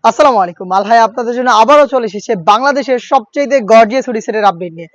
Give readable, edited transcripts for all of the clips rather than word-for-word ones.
আসসালামু আলাইকুম। আল হাই আপনাদের জন্য আবারও চলে এসেছে বাংলাদেশের সবচাইতে গর্জিয়াস হুডি সেটের আপডেট নিয়ে।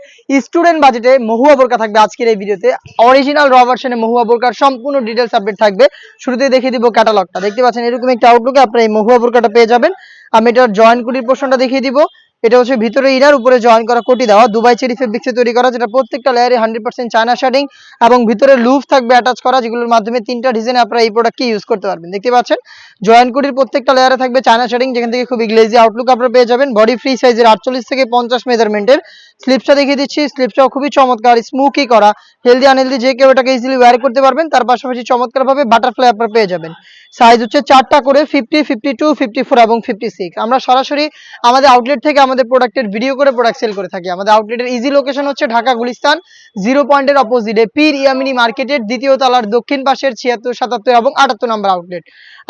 স্টুডেন্ট বাজেটে মহুয়া বোরকা থাকবে আজকের এই ভিডিওতে। অরিজিনাল র ভার্সনে মহুয়া বোরকার সম্পূর্ণ ডিটেইলস আপডেট থাকবে। শুরুতেই দেখিয়ে দিব ক্যাটালগটা। দেখতে পাচ্ছেন এরকম একটা আউটলুকে আপনারা এই মহুয়া বোরকাটা পেয়ে যাবেন। আমি এটার জয়েন্ট কুটির পোরশনটা দেখিয়ে দিব। এটা হচ্ছে ভিতরে ইনার, উপরে জয়েন করা কোটি দেওয়া, দুবাই চেরি ফেব্রিক্সে তৈরি করা, যেটা প্রত্যেকটা লেয়ারে 100% চায়না শার্টিং এবং ভিতরে লুপ থাকবে অ্যাটাচ করা, যেগুলোর মাধ্যমে তিনটা ডিজাইনে আপনারা এই প্রোডাক্টকে ইউজ করতে পারবেন। দেখতে পাচ্ছেন জয়েন্ট কুটির প্রত্যেকটা লেয়ারে থাকবে চায়না শার্টিং, যেখান থেকে খুবই গ্লেজি আউটলুক আপনারা পেয়ে যাবেন। বডি ফ্রি সাইজের 48 থেকে 50 মেজারমেন্টের স্লিপসটা দেখিয়ে দিচ্ছি। স্লিপসটাও খুবই চমৎকার, স্মুকি করা, হেলদি আনহেলদি যে কেউ এটাকে ইজিলি ওয়্যার করতে পারবেন। তার পাশাপাশি চমৎকারভাবে বাটারফ্লাই আপনারা পেয়ে যাবেন। সাইজ হচ্ছে 4টা করে, 50, 52, 54 এবং 56। আমরা সরাসরি আমাদের আউটলেট থেকে আমাদের প্রোডাক্টের ভিডিও করে প্রোডাক্ট সেল করে থাকি। আমাদের আউটলেটের ইজি লোকেশন হচ্ছে ঢাকা গুলিস্তান 0 পয়েন্টের অপোজিটে পীর ইয়ামিনী মার্কেটের দ্বিতীয় তলার দক্ষিণ পাশের 76, 77 এবং 78 নম্বর আউটলেট।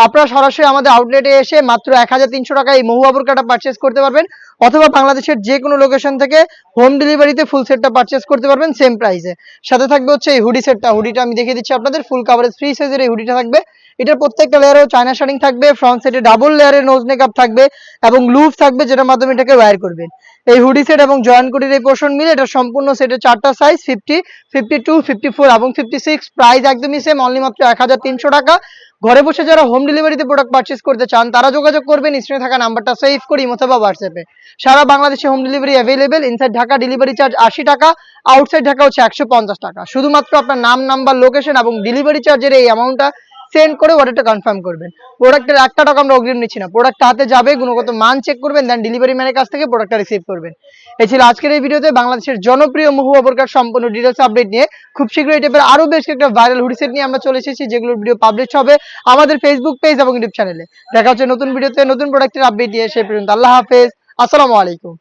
আপনারা সরাসরি আমাদের আউটলেটে এসে মাত্র 1300 টাকায় এই মহুয়া বোরকাটা পারচেজ করতে পারবেন, অথবা বাংলাদেশের যে কোনো লোকেশন থেকে হোম ডেলিভারিতে ফুল সেটটা পারচেজ করতে পারবেন সেম প্রাইসে। সাথে থাকবে হচ্ছে এই হুডি সেটটা। হুডিটা আমি দেখিয়ে দিচ্ছি আপনাদের, ফুল কাভারেজ ফ্রি সাইজের এই হুডিটা থাকবে। এটার প্রত্যেকটা লেয়ারেও চায়না শার্টিং থাকবে, ফ্রন্ট সাইডে ডাবল লেয়ারের নোজ মেকআপ থাকবে এবং লুপ থাকবে, যেটার মাধ্যমে এটাকে ওয়্যার করবেন। এই হুডি সেট এবং জয়েন্ট কুটির এই পোর্শন মিলে এটা সম্পূর্ণ সেটের 4টা সাইজ 50, 52, 54 এবং 56। প্রাইস একদমই সেম, অনলি মাত্র 1300 টাকা। ঘরে বসে যারা হোম ডেলিভারিতে প্রোডাক্ট পারচেজ করতে চান তারা যোগাযোগ করবেন স্ক্রিনে থাকা নাম্বারটা সেভ করি অথবা হোয়াটসঅ্যাপে। সারা বাংলাদেশে home delivery available. Inside Dhaka delivery charge 80 টাকা, আউটসাইড ঢাকা হচ্ছে 150 টাকা। শুধুমাত্র আপনার নাম, নাম্বার, লোকেশন এবং ডেলিভারি চার্জের এই অ্যামাউন্টটা সেন্ড করে অর্ডারটা কনফার্ম করবেন। প্রোডাক্টের 1 টাকা আমরা অগ্রিম নিচ্ছি না। প্রোডাক্টটা হাতে যাবে, গুণগত মান চেক করবেন, দেন ডেলিভারি ম্যানের কাছ থেকে প্রোডাক্টটা রিসিভ করবেন। এই ছিল আজকের এই ভিডিওতে বাংলাদেশের জনপ্রিয় মহুয়া বোরকার সম্পূর্ণ ডিটেইলস আপডেট নিয়ে। খুব শীঘ্রই এই টাইপের আরো বেশ কয়েকটা ভাইরাল হুডি সেট নিয়ে আমরা চলে এসেছি, যেগুলোর ভিডিও পাবলিশ হবে আমাদের ফেসবুক পেজ এবং ইউটিউব চ্যানেলে। দেখা হচ্ছে নতুন ভিডিওতে নতুন প্রোডাক্টের আপডেট নিয়ে। সেই পর্যন্ত আল্লাহ হাফেজ, আসসালামু আলাইকুম।